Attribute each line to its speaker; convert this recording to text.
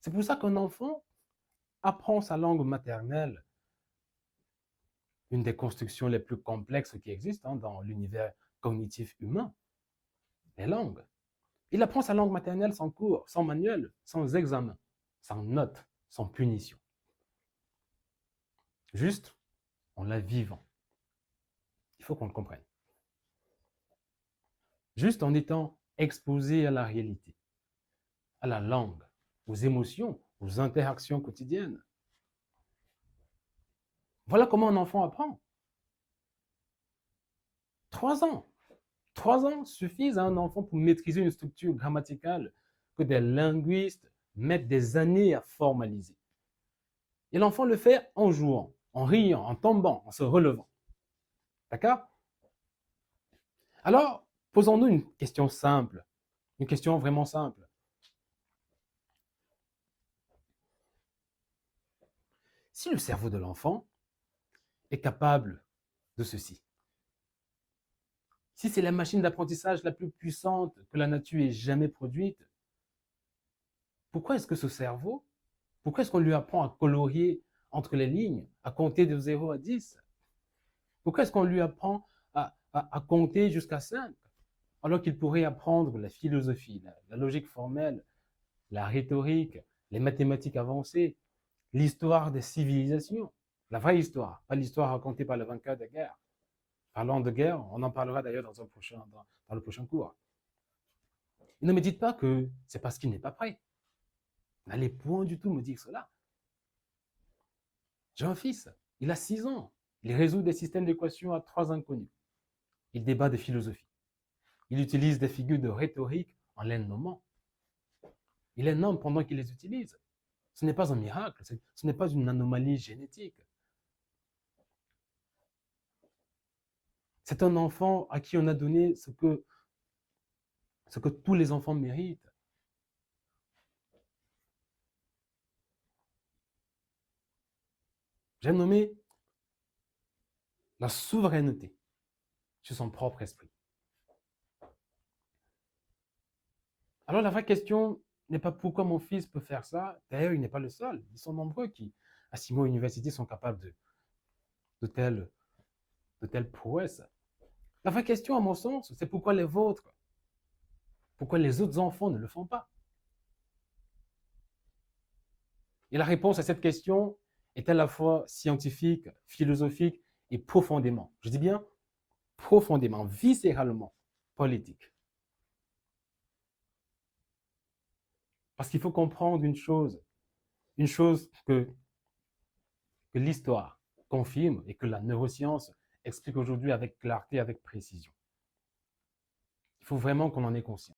Speaker 1: C'est pour ça qu'un enfant apprend sa langue maternelle, une des constructions les plus complexes qui existent dans l'univers cognitif humain, les langues. Il apprend sa langue maternelle sans cours, sans manuel, sans examen, sans notes, sans punition. Juste en la vivant. Il faut qu'on le comprenne. Juste en étant exposé à la réalité, à la langue, aux émotions, aux interactions quotidiennes. Voilà comment un enfant apprend. 3 ans. 3 ans suffisent à un enfant pour maîtriser une structure grammaticale que des linguistes mettent des années à formaliser. Et l'enfant le fait en jouant, en riant, en tombant, en se relevant. D'accord? Alors, posons-nous une question simple, une question vraiment simple. Si le cerveau de l'enfant est capable de ceci, si c'est la machine d'apprentissage la plus puissante que la nature ait jamais produite, pourquoi est-ce que ce cerveau, pourquoi est-ce qu'on lui apprend à colorier entre les lignes, à compter de 0 à 10? Pourquoi est-ce qu'on lui apprend à compter jusqu'à 5, alors qu'il pourrait apprendre la philosophie, la logique formelle, la rhétorique, les mathématiques avancées, l'histoire des civilisations, la vraie histoire, pas l'histoire racontée par le vainqueur de guerre. Parlant de guerre, on en parlera d'ailleurs dans le prochain cours. Et ne me dites pas que c'est parce qu'il n'est pas prêt. N'allez point du tout me dire cela. J'ai un fils, il a 6 ans. Il résout des systèmes d'équations à 3 inconnus. Il débat de philosophie. Il utilise des figures de rhétorique en les nommant. Il les nomme pendant qu'il les utilise. Ce n'est pas un miracle, ce n'est pas une anomalie génétique. C'est un enfant à qui on a donné ce que tous les enfants méritent. J'ai nommé la souveraineté sur son propre esprit. Alors la vraie question n'est pas pourquoi mon fils peut faire ça. D'ailleurs, il n'est pas le seul. Ils sont nombreux qui, à Simo Université, sont capables de telles prouesses. La vraie question, à mon sens, c'est pourquoi les vôtres, pourquoi les autres enfants ne le font pas. Et la réponse à cette question est à la fois scientifique, philosophique et profondément, je dis bien profondément, viscéralement politique. Parce qu'il faut comprendre une chose que l'histoire confirme et que la neuroscience explique aujourd'hui avec clarté, avec précision. Il faut vraiment qu'on en ait conscience.